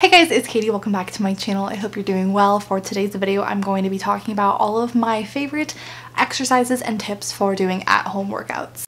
Hey guys, it's Katie. Welcome back to my channel. I hope you're doing well. For today's video, I'm going to be talking about all of my favorite exercises and tips for doing at-home workouts.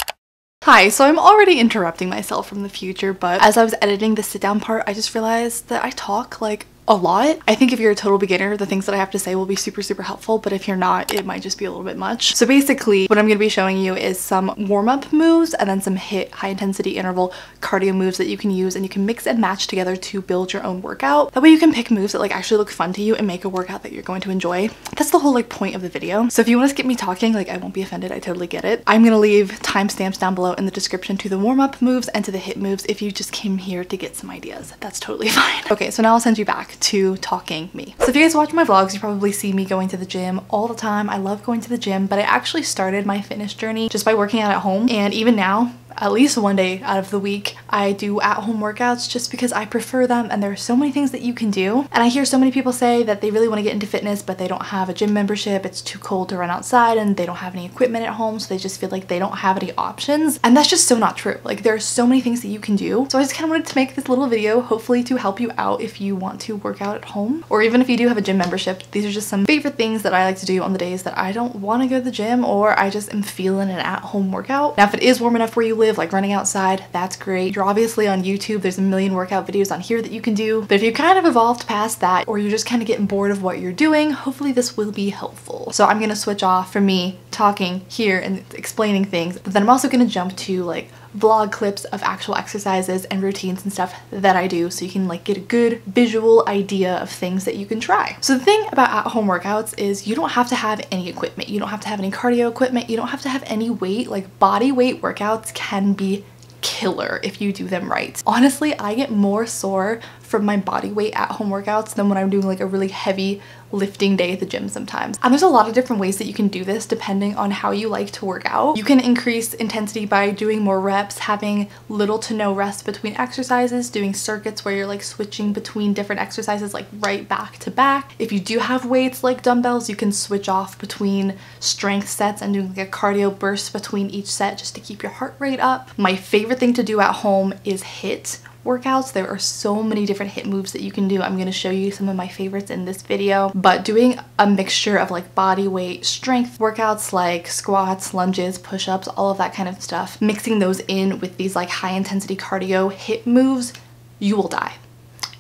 Hi, so I'm already interrupting myself from the future, but as I was editing the sit down part, I just realized that I talk like a lot. I think if you're a total beginner, the things that I have to say will be super helpful, but if you're not, it might just be a little bit much. So basically, what I'm going to be showing you is some warm-up moves and then some HIIT, high intensity interval cardio moves that you can use and you can mix and match together to build your own workout. That way you can pick moves that like actually look fun to you and make a workout that you're going to enjoy. That's the whole like point of the video. So if you want to skip me talking, like I won't be offended, I totally get it. I'm going to leave timestamps down below in the description to the warm-up moves and to the HIIT moves if you just came here to get some ideas. That's totally fine. Okay, so now I'll send you back to talking me. So if you guys watch my vlogs, you probably see me going to the gym all the time. I love going to the gym, but I actually started my fitness journey just by working out at home. And even now, at least one day out of the week, I do at-home workouts just because I prefer them and there are so many things that you can do. And I hear so many people say that they really want to get into fitness, but they don't have a gym membership, it's too cold to run outside, and they don't have any equipment at home, so they just feel like they don't have any options. And that's just so not true. Like there are so many things that you can do. So I just kind of wanted to make this little video, hopefully to help you out if you want to work out at home, or even if you do have a gym membership. These are just some favorite things that I like to do on the days that I don't want to go to the gym or I just am feeling an at-home workout. Now, if it is warm enough where you live, like running outside, that's great. You're obviously on YouTube, there's a million workout videos on here that you can do. But if you kind of evolved past that, or you're just kind of getting bored of what you're doing, hopefully this will be helpful. So I'm gonna switch off from me talking here and explaining things, but then I'm also gonna jump to like vlog clips of actual exercises and routines and stuff that I do so you can like get a good visual idea of things that you can try. So the thing about at-home workouts is you don't have to have any equipment. You don't have to have any cardio equipment. You don't have to have any weight. Like body weight workouts can be killer if you do them right. Honestly, I get more sore from my body weight at-home workouts than when I'm doing like a really heavy lifting day at the gym sometimes. And there's a lot of different ways that you can do this depending on how you like to work out. You can increase intensity by doing more reps, having little to no rest between exercises, doing circuits where you're like switching between different exercises like right back to back. If you do have weights like dumbbells, you can switch off between strength sets and doing like a cardio burst between each set just to keep your heart rate up. My favorite thing to do at home is HIIT workouts. There are so many different HIIT moves that you can do. I'm going to show you some of my favorites in this video, but doing a mixture of like body weight strength workouts like squats, lunges, push-ups, all of that kind of stuff, mixing those in with these like high intensity cardio HIIT moves, you will die.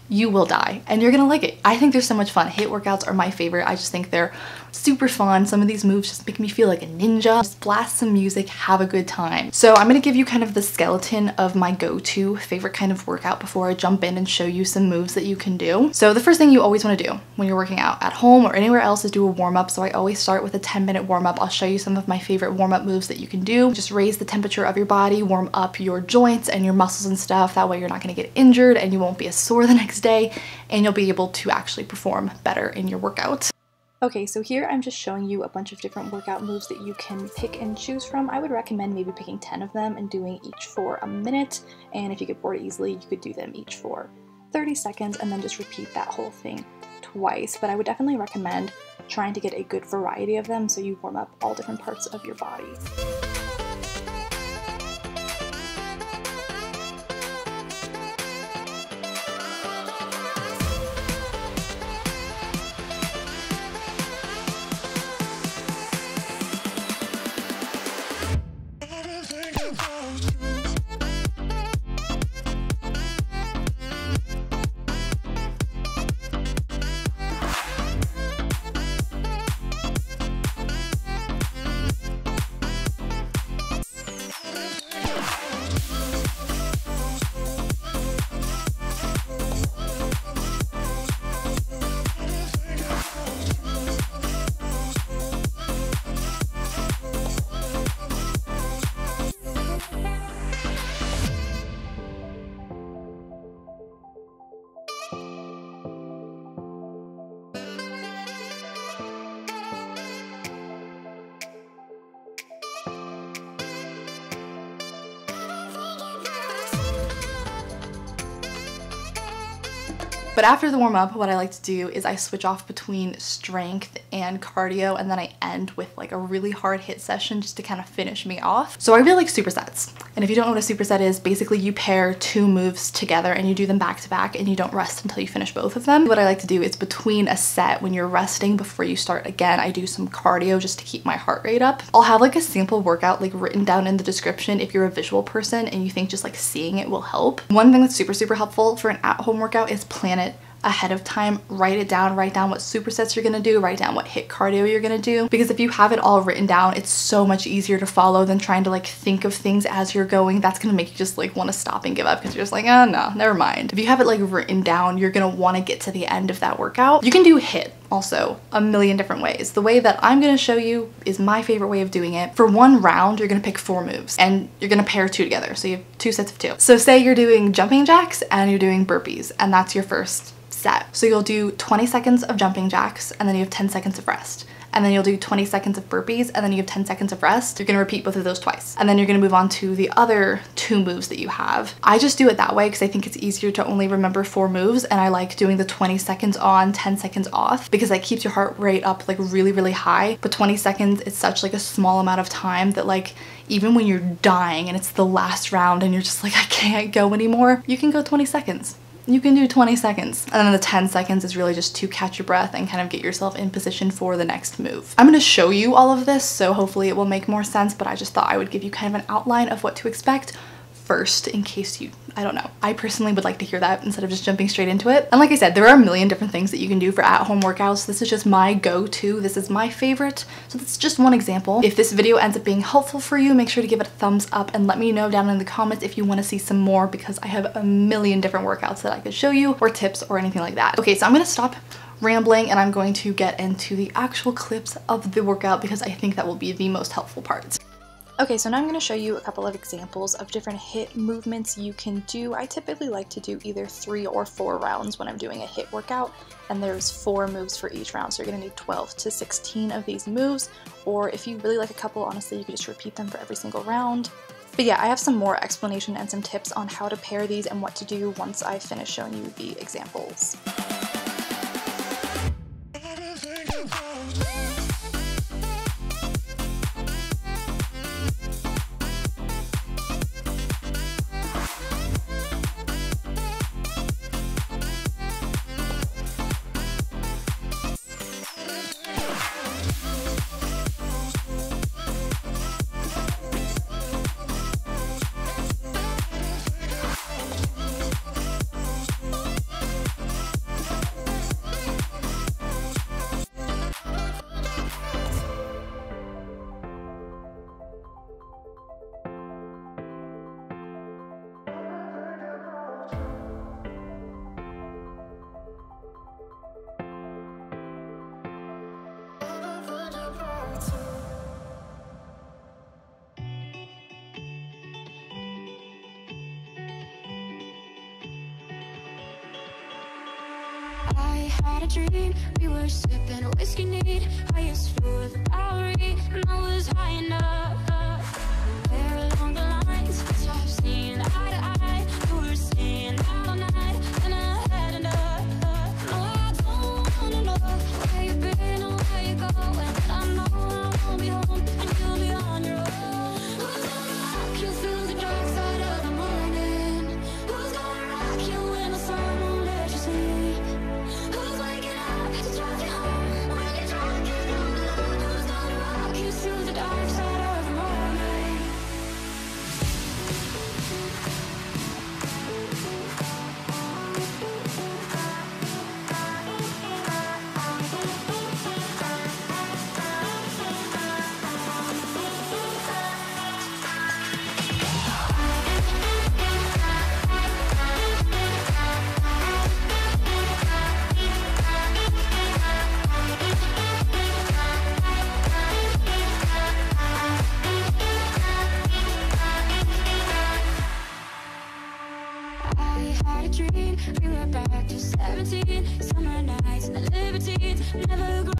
You will die and you're gonna like it. I think they're so much fun. HIIT workouts are my favorite. I just think they're super fun. Some of these moves just make me feel like a ninja. Just blast some music, have a good time. So I'm gonna give you kind of the skeleton of my go-to favorite kind of workout before I jump in and show you some moves that you can do. So the first thing you always want to do when you're working out at home or anywhere else is do a warm-up. So I always start with a 10-minute warm-up. I'll show you some of my favorite warm-up moves that you can do. Just raise the temperature of your body, warm up your joints and your muscles and stuff. That way you're not gonna get injured and you won't be as sore the next day, and you'll be able to actually perform better in your workout. Okay, so here I'm just showing you a bunch of different workout moves that you can pick and choose from. I would recommend maybe picking 10 of them and doing each for a minute, and if you get bored easily, you could do them each for 30 seconds and then just repeat that whole thing twice. But I would definitely recommend trying to get a good variety of them so you warm up all different parts of your body. But after the warm up, what I like to do is I switch off between strength and cardio, and then I end with like a really hard HIIT session just to kind of finish me off. So I really like supersets. And if you don't know what a superset is, basically you pair 2 moves together and you do them back to back and you don't rest until you finish both of them. What I like to do is between a set, when you're resting before you start again, I do some cardio just to keep my heart rate up. I'll have like a sample workout like written down in the description if you're a visual person and you think just like seeing it will help. One thing that's super helpful for an at-home workout is plan it ahead of time. Write down what supersets you're gonna do, write down what HIIT cardio you're gonna do, because if you have it all written down, it's so much easier to follow than trying to like think of things as you're going. That's gonna make you just like want to stop and give up because you're just like, oh no, never mind. If you have it like written down, you're gonna want to get to the end of that workout. You can do HIIT also a million different ways. The way that I'm gonna show you is my favorite way of doing it. For one round, you're gonna pick 4 moves and you're gonna pair 2 together. So you have 2 sets of 2. So say you're doing jumping jacks and you're doing burpees, and that's your first set. So you'll do 20 seconds of jumping jacks and then you have 10 seconds of rest. And then you'll do 20 seconds of burpees and then you have 10 seconds of rest. You're gonna repeat both of those twice. And then you're gonna move on to the other 2 moves that you have. I just do it that way because I think it's easier to only remember 4 moves, and I like doing the 20 seconds on, 10 seconds off, because that keeps your heart rate up like really high. But 20 seconds is such like a small amount of time that like even when you're dying and it's the last round and you're just like, I can't go anymore, you can go 20 seconds. You can do 20 seconds. And then the 10 seconds is really just to catch your breath and kind of get yourself in position for the next move. I'm gonna show you all of this, so hopefully it will make more sense, but I just thought I would give you kind of an outline of what to expect first in case you, I don't know. I personally would like to hear that instead of just jumping straight into it. And like I said, there are a million different things that you can do for at-home workouts. This is just my go-to. This is my favorite. So that's just one example. If this video ends up being helpful for you, make sure to give it a thumbs up and let me know down in the comments if you want to see some more, because I have a million different workouts that I could show you, or tips or anything like that. Okay, so I'm gonna stop rambling and I'm going to get into the actual clips of the workout because I think that will be the most helpful part. Okay, so now I'm going to show you a couple of examples of different HIIT movements you can do. I typically like to do either 3 or 4 rounds when I'm doing a HIIT workout, and there's 4 moves for each round, so you're going to need 12 to 16 of these moves, or if you really like a couple, honestly, you could just repeat them for every single round. But yeah, I have some more explanation and some tips on how to pair these and what to do once I finish showing you the examples. I had a dream, we were sipping a whiskey neat, highest floor of the Bowery, and I was high enough. There along the lines, stopped seeing eye to eye, we were staying out all night, and I had enough. No, I don't wanna know where you've been or where you're going, but I know I won't be home, and you'll be on your own. Who's gonna rock you through the dark side of the morning? Who's gonna rock you when the sun won't let you sleep? Who's waking up to drive you home when you're drunk and all alone? Who's gonna rock you through the dark side of the morning?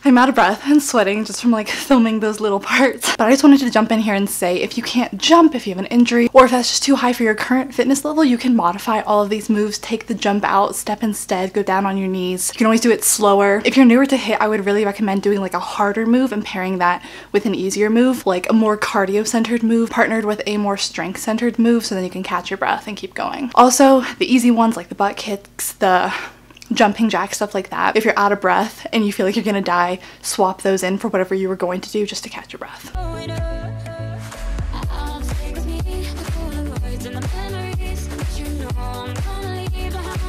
I'm out of breath and sweating just from like filming those little parts, but I just wanted to jump in here and say if you can't jump, if you have an injury, or if that's just too high for your current fitness level, you can modify all of these moves. Take the jump out, step instead, go down on your knees. You can always do it slower. If you're newer to HIIT, I would really recommend doing like a harder move and pairing that with an easier move, like a more cardio-centered move partnered with a more strength-centered move, so then you can catch your breath and keep going. Also, the easy ones like the butt kicks, the jumping jack, stuff like that. If you're out of breath and you feel like you're gonna die, swap those in for whatever you were going to do just to catch your breath.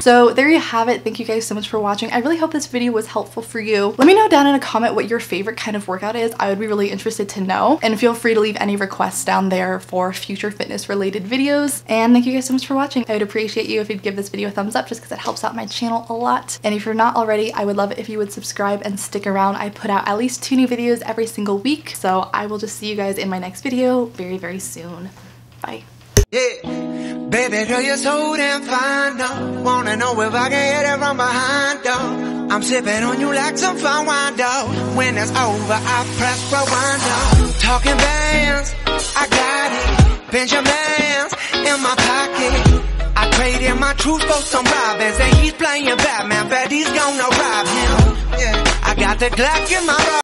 So there you have it. Thank you guys so much for watching. I really hope this video was helpful for you. Let me know down in a comment what your favorite kind of workout is. I would be really interested to know. And feel free to leave any requests down there for future fitness related videos. And thank you guys so much for watching. I would appreciate you if you'd give this video a thumbs up just because it helps out my channel a lot. And if you're not already, I would love it if you would subscribe and stick around. I put out at least 2 new videos every single week. So I will just see you guys in my next video very, very soon. Bye. Yeah. Baby girl, you're so damn fine, though. Wanna know if I can hit it from behind, though. I'm sipping on you like some fine wine, though. When it's over, I press rewind, though. Talking bands, I got it. Benjamins in my pocket. I traded my truth for some robbers, and he's playing Batman, but he's gonna rob him. Yeah, I got the Glock in my